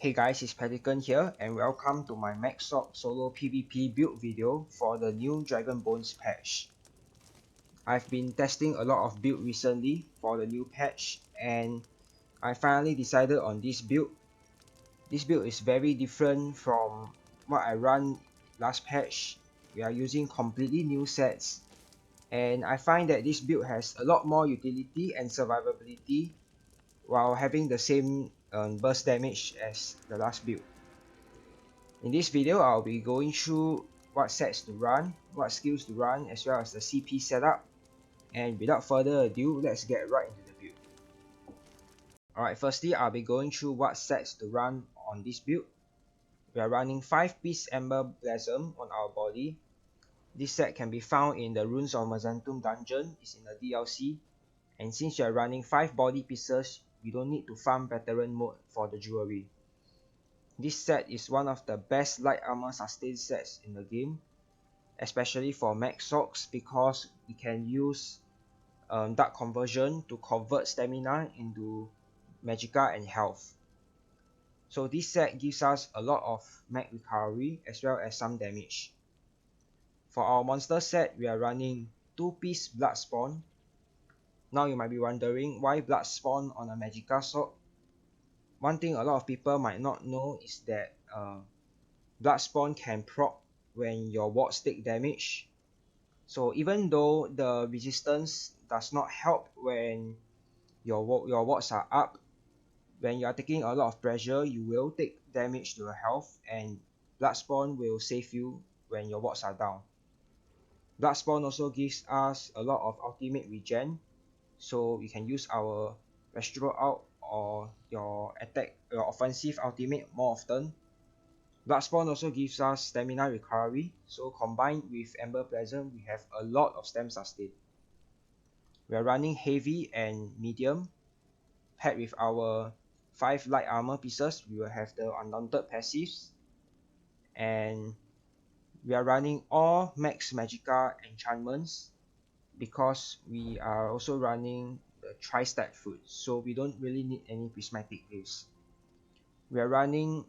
Hey guys, it's Pelican here and welcome to my Magicka solo PvP build video for the new Dragon Bones patch. I've been testing a lot of build recently for the new patch and I finally decided on this build. This build is very different from what I run last patch. We are using completely new sets and I find that this build has a lot more utility and survivability while having the same burst damage as the last build. In this video, I'll be going through what sets to run, what skills to run, as well as the CP setup. And without further ado, let's get right into the build. Alright, firstly, I'll be going through what sets to run on this build. We are running 5-piece Ember Blossom on our body. This set can be found in the Runes of Mazantum dungeon, it's in the DLC. And since you are running 5 body pieces, you don't need to farm veteran mode for the jewelry. This set is one of the best light armor sustain sets in the game, especially for Magicka because we can use dark conversion to convert stamina into Magicka and health. So this set gives us a lot of mag recovery as well as some damage. For our monster set, we are running 2-piece bloodspawn. Now you might be wondering why bloodspawn on a Magicka sword. One thing a lot of people might not know is that bloodspawn can proc when your wards take damage. So even though the resistance does not help when your wards are up, when you are taking a lot of pressure, you will take damage to your health, and bloodspawn will save you when your wards are down. Bloodspawn also gives us a lot of ultimate regen, so we can use our restro out or your offensive ultimate more often. Bloodspawn also gives us stamina recovery, so combined with Ember Blossom, we have a lot of stam sustain. We are running heavy and medium. Paired with our 5 light armor pieces, we will have the Undaunted passives. And we are running all max Magicka enchantments because we are also running the tri-stack food, so we don't really need any prismatic glyphs. We are running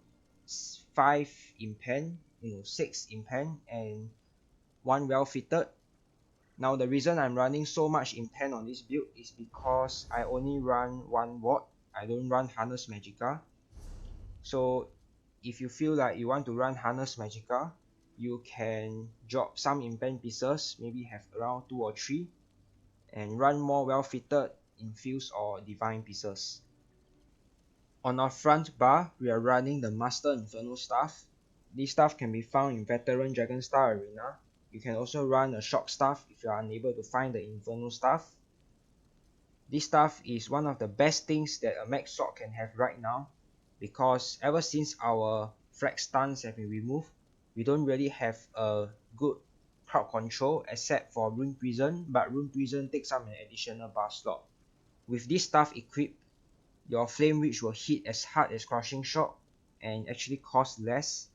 5 impen, 6 impen and 1 well fitted. Now the reason I'm running so much impen on this build is because I only run 1 ward. I don't run harness Magicka. So if you feel like you want to run harness Magicka, you can drop some impen pieces, maybe have around 2 or 3, and run more well fitted infused or divine pieces. On our front bar, we are running the Master Inferno staff. This staff can be found in Veteran Dragon Star Arena. You can also run a shock staff if you are unable to find the Inferno staff. This staff is one of the best things that a Mag Sword can have right now, because ever since our frag stuns have been removed, we don't really have a good crowd control except for Rune Prison, but Rune Prison takes up an additional bar slot. With this staff equipped, your flame reach will hit as hard as crushing shock and actually cost less.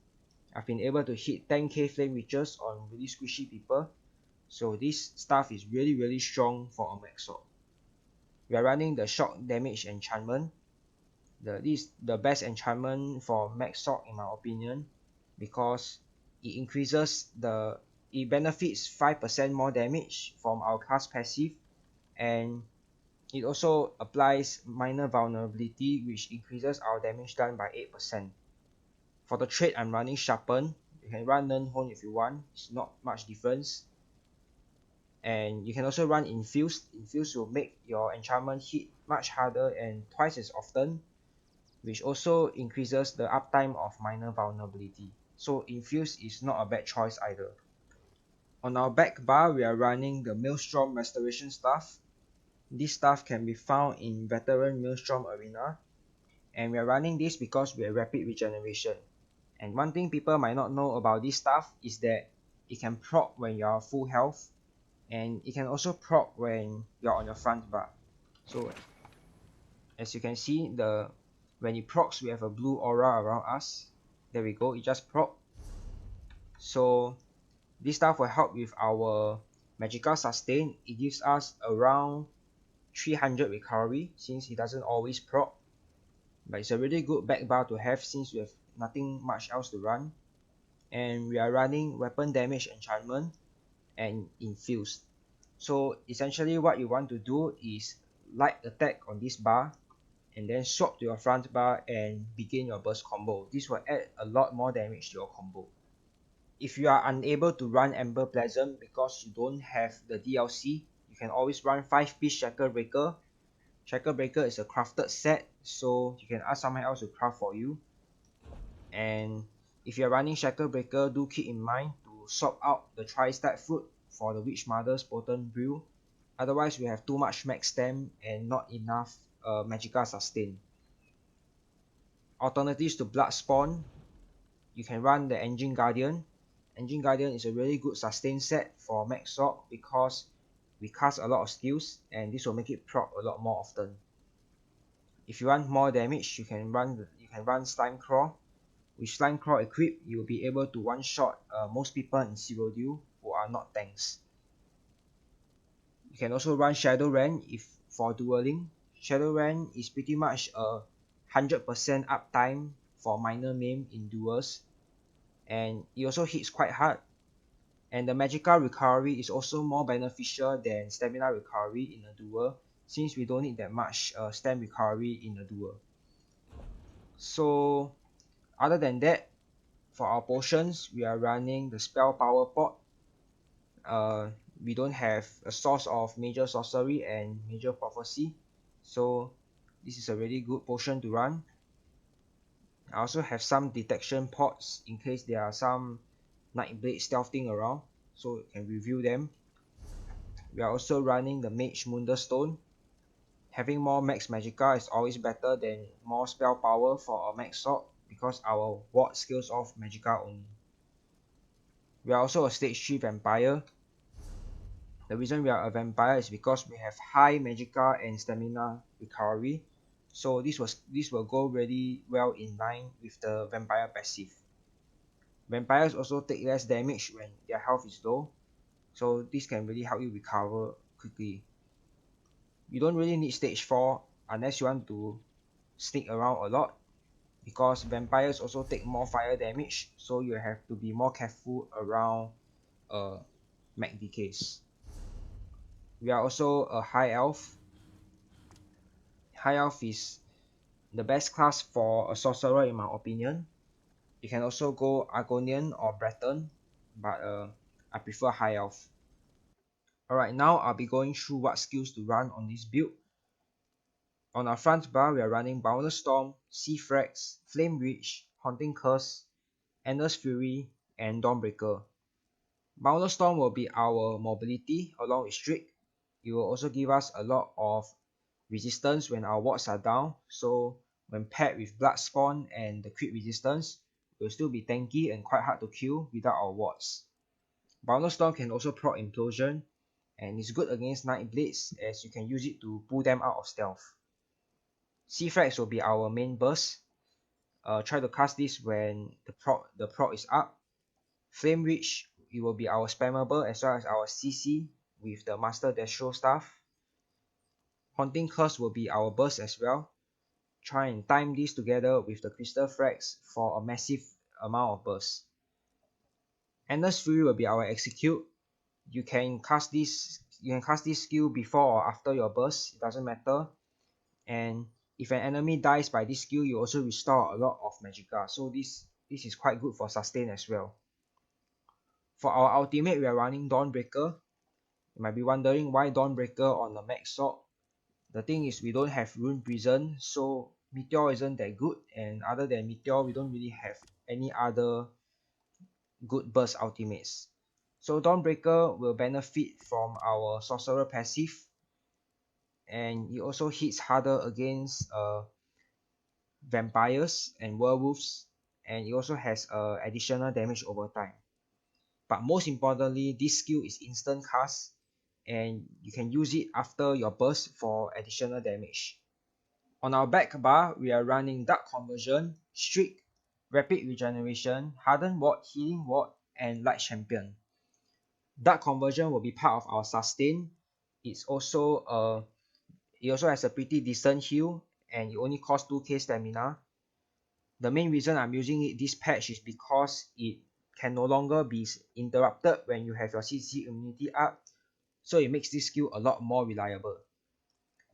I've been able to hit 10k flame reaches on really squishy people, so this staff is really strong for a Mag Sword. We are running the shock damage enchantment. This is the best enchantment for Mag Sword in my opinion, because it benefits 5% more damage from our class passive, and it also applies minor vulnerability, which increases our damage done by 8%. For the trait, I'm running sharpen. You can run nirn if you want, it's not much difference. And you can also run infused. Infused will make your enchantment hit much harder and twice as often, which also increases the uptime of minor vulnerability. So infused is not a bad choice either. On our back bar, we are running the Maelstrom restoration staff. This staff can be found in Veteran Maelstrom Arena, and we are running this because we have rapid regeneration. And one thing people might not know about this staff is that it can proc when you are full health, and it can also proc when you're on your front bar. So as you can see, when it procs, we have a blue aura around us. There we go, it just proc. So this stuff will help with our Magicka sustain. It gives us around 300 recovery since it doesn't always proc. but it's a really good back bar to have since we have nothing much else to run. And we are running weapon damage enchantment and infused. So essentially what you want to do is light attack on this bar and then swap to your front bar and begin your burst combo. This will add a lot more damage to your combo. If you are unable to run Ember Pleasant because you don't have the DLC, you can always run 5-piece Shackle Breaker. Shackle Breaker is a crafted set, so you can ask someone else to craft for you. And if you're running Shackle Breaker, do keep in mind to swap out the Tri-Stack Fruit for the Witch Mother's Potent Brew. Otherwise, we have too much max stam and not enough Magicka Sustain. Alternatives to bloodspawn, you can run the Engine Guardian. Engine Guardian is a really good sustain set for Max Sword because we cast a lot of skills and this will make it proc a lot more often. If you want more damage, you can run Slime Crawl. With Slime Crawl equipped, you will be able to one-shot most people in Zero Deal who are not tanks. You can also run Shadow Ren if for dueling. Shadow Ren is pretty much a 100% uptime for minor maim in duels, and it also hits quite hard. And the Magicka recovery is also more beneficial than stamina recovery in a duel, since we don't need that much stam recovery in a duel. So other than that, for our potions, we are running the spell power pot. We don't have a source of major sorcery and major prophecy, so this is a really good potion to run. I also have some detection pots in case there are some Nightblade stealthing around, so you can review them. We are also running the Mage Mundus Stone. Having more max Magicka is always better than more spell power for a max sword because our ward scales off Magicka only. We are also a stage 3 vampire. The reason we are a vampire is because we have high Magicka and stamina recovery, so this will go really well in line with the vampire passive. Vampires also take less damage when their health is low, so this can really help you recover quickly. You don't really need stage 4 unless you want to sneak around a lot, because vampires also take more fire damage, so you have to be more careful around mag decays. We are also a high elf. High elf is the best class for a sorcerer in my opinion. You can also go Argonian or Breton, but I prefer high elf. Alright, now I'll be going through what skills to run on this build. On our front bar, we are running Boundless Storm, Sea Frags, Flame Reach, Haunting Curse, Endless Fury, and Dawnbreaker. Boundless Storm will be our mobility along with Streak. It will also give us a lot of resistance when our wards are down, so when paired with bloodspawn and the crit resistance, it will still be tanky and quite hard to kill without our wards. Boundless Storm can also proc Implosion, and is good against Nightblades as you can use it to pull them out of stealth. Sea Frags will be our main burst. Try to cast this when the proc is up. Flame Reach, it will be our spammable as well as our CC with the Master Destro staff. Haunting Curse will be our burst as well. Try and time this together with the Crystal Frags for a massive amount of burst. Endless Fury will be our execute. You can cast this skill before or after your burst, it doesn't matter. And if an enemy dies by this skill, you also restore a lot of Magicka, so this is quite good for sustain as well. For our ultimate, we are running Dawnbreaker. You might be wondering why Dawnbreaker on the max sword. The thing is we don't have Rune Prison, so Meteor isn't that good, and other than Meteor, we don't really have any other good burst ultimates. So Dawnbreaker will benefit from our Sorcerer passive, and it also hits harder against vampires and werewolves, and it also has additional damage over time. But most importantly, this skill is instant cast, and you can use it after your burst for additional damage. On our back bar, we are running Dark Conversion, Streak, Rapid Regeneration, Hardened Ward, Healing Ward, and Light Champion. Dark Conversion will be part of our sustain. It also has a pretty decent heal, and it only costs 2k stamina. The main reason I'm using this patch is because it can no longer be interrupted when you have your CC immunity up, so it makes this skill a lot more reliable.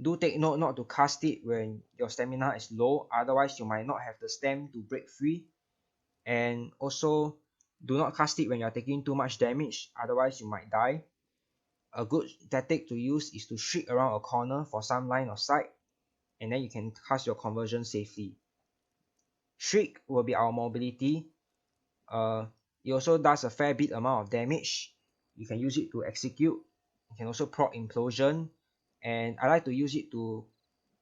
Do take note not to cast it when your stamina is low, otherwise you might not have the stam to break free. And also, do not cast it when you're taking too much damage, otherwise you might die. A good tactic to use is to shriek around a corner for some line of sight, and then you can cast your conversion safely. Shriek will be our mobility. It also does a fair bit amount of damage. You can use it to execute. You can also proc implosion, and I like to use it to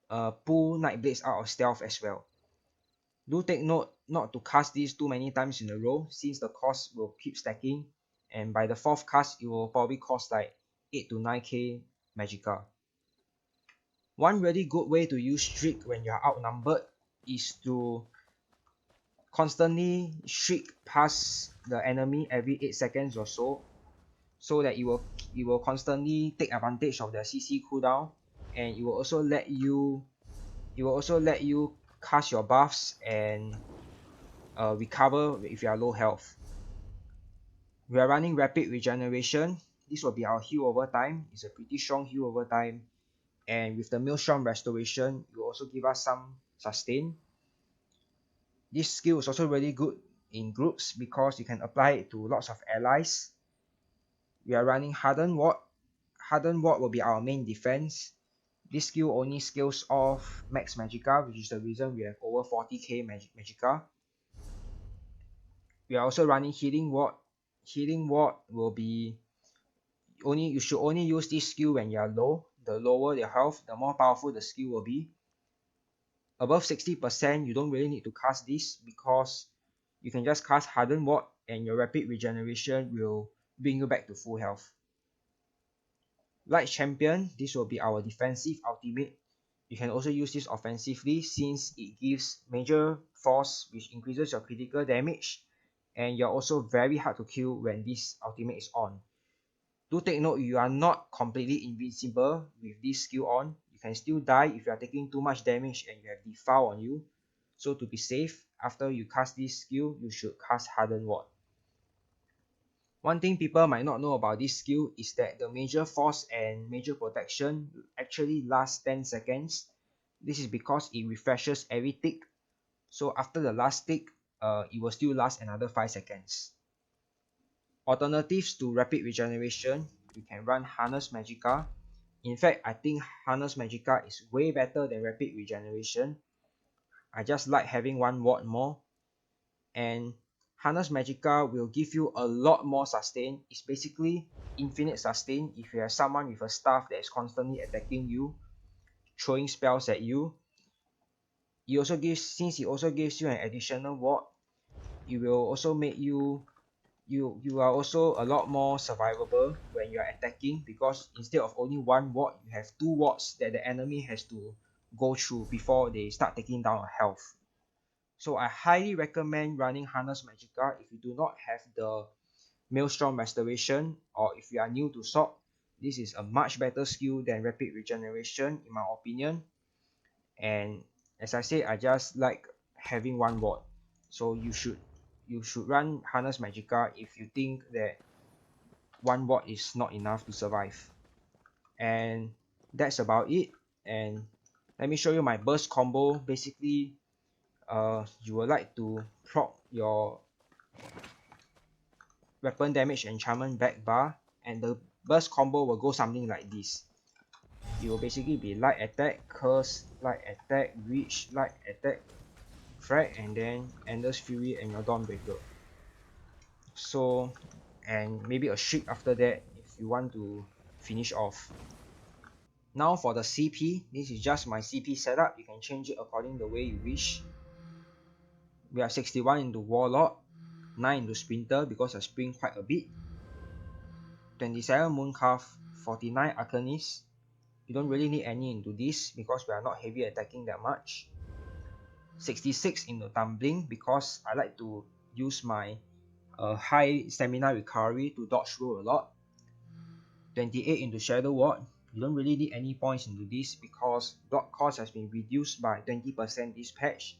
pull Nightblades out of stealth as well. Do take note not to cast these too many times in a row, since the cost will keep stacking, and by the 4th cast it will probably cost like 8 to 9k Magicka. One really good way to use Shriek when you are outnumbered is to constantly shriek past the enemy every 8 seconds or so that it will constantly take advantage of their CC cooldown, and it will also let you cast your buffs and recover if you are low health. We are running rapid regeneration. This will be our heal over time. It's a pretty strong heal over time, and with the maelstrom restoration, it will also give us some sustain. This skill is also really good in groups because you can apply it to lots of allies. We are running hardened ward. Hardened ward will be our main defense. This skill only scales off max Magicka, which is the reason we have over 40k Magicka. We are also running healing ward. Healing ward will be you should only use this skill when you are low. The lower your health, the more powerful the skill will be. Above 60%, you don't really need to cast this because you can just cast hardened ward and your rapid regeneration will bring you back to full health. Light champion, this will be our defensive ultimate. You can also use this offensively since it gives major force, which increases your critical damage, and you're also very hard to kill when this ultimate is on. Do take note you are not completely invincible with this skill on. You can still die if you are taking too much damage and you have defile on you. So to be safe, after you cast this skill, you should cast hardened ward. One thing people might not know about this skill is that the major force and major protection actually lasts 10 seconds. This is because it refreshes every tick. So after the last tick, it will still last another 5 seconds. Alternatives to rapid regeneration, you can run Harness Magicka. In fact, I think Harness Magicka is way better than rapid regeneration. I just like having one ward more. And Harness Magicka will give you a lot more sustain. It's basically infinite sustain if you have someone with a staff that is constantly attacking you, throwing spells at you. Since it also gives you an additional ward, it will also make you are also a lot more survivable when you are attacking, because instead of only one ward, you have 2 wards that the enemy has to go through before they start taking down a health. So I highly recommend running Harness Magicka if you do not have the Maelstrom Restoration, or if you are new to SOC. This is a much better skill than Rapid Regeneration in my opinion. And as I say, I just like having one ward. So you should run Harness Magicka if you think that one ward is not enough to survive. And that's about it. And let me show you my burst combo. Basically, you would like to proc your weapon damage enchantment back bar, and the burst combo will go something like this. It will basically be light attack, curse, light attack, reach, light attack, frag, and then endless fury and your dawnbreaker. So, and maybe a shriek after that if you want to finish off. Now for the CP, this is just my CP setup. You can change it according the way you wish. We are 61 into Warlord, 9 into Sprinter because I sprint quite a bit, 27 Mooncalf, 49 Arcanist. You don't really need any into this because we are not heavy attacking that much. 66 into Tumbling because I like to use my high stamina recovery to dodge roll a lot. 28 into Shadow Ward you don't really need any points into this because block cost has been reduced by 20% this patch.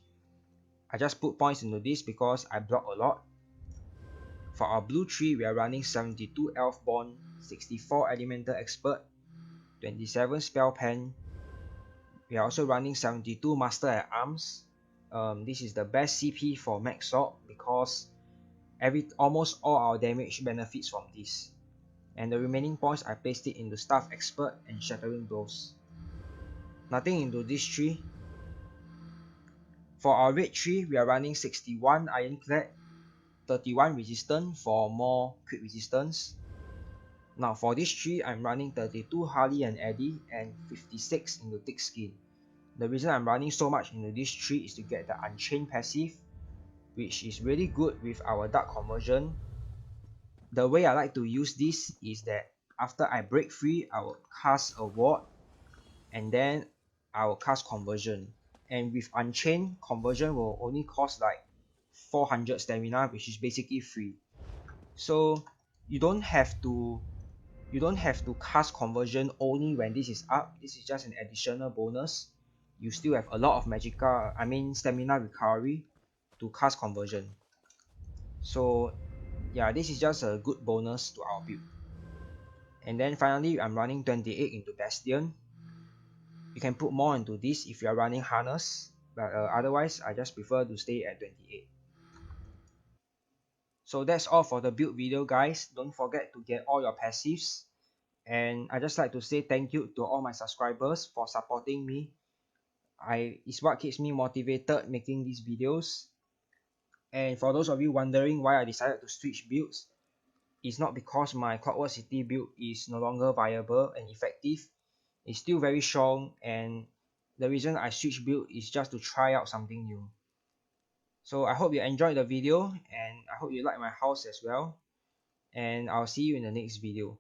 I just put points into this because I block a lot. For our blue tree, we are running 72 elf bond, 64 elemental expert, 27 spell pen. We are also running 72 master at arms. This is the best CP for max sword because almost all our damage benefits from this. And the remaining points I placed it into staff expert and shattering blows. Nothing into this tree. For our red tree, we are running 61 ironclad, 31 resistance for more crit resistance. Now for this tree, I'm running 32 Harley and Eddie and 56 into thick skin. The reason I'm running so much into this tree is to get the unchained passive, which is really good with our dark conversion. The way I like to use this is that after I break free, I will cast a ward and then I will cast conversion. And with unchained, conversion will only cost like 400 stamina, which is basically free. So you don't have to cast conversion only when this is up. This is just an additional bonus. You still have a lot of stamina recovery to cast conversion. So yeah, this is just a good bonus to our build. And then finally, I'm running 28 into Bastion. You can put more into this if you are running harness, but otherwise I just prefer to stay at 28. So that's all for the build video, guys. Don't forget to get all your passives. And I just like to say thank you to all my subscribers for supporting me. It's what keeps me motivated making these videos. And for those of you wondering why I decided to switch builds, it's not because my Clockwork City build is no longer viable and effective. It's still very strong, and the reason I switch build is just to try out something new. So I hope you enjoyed the video, and I hope you like my house as well. And I'll see you in the next video.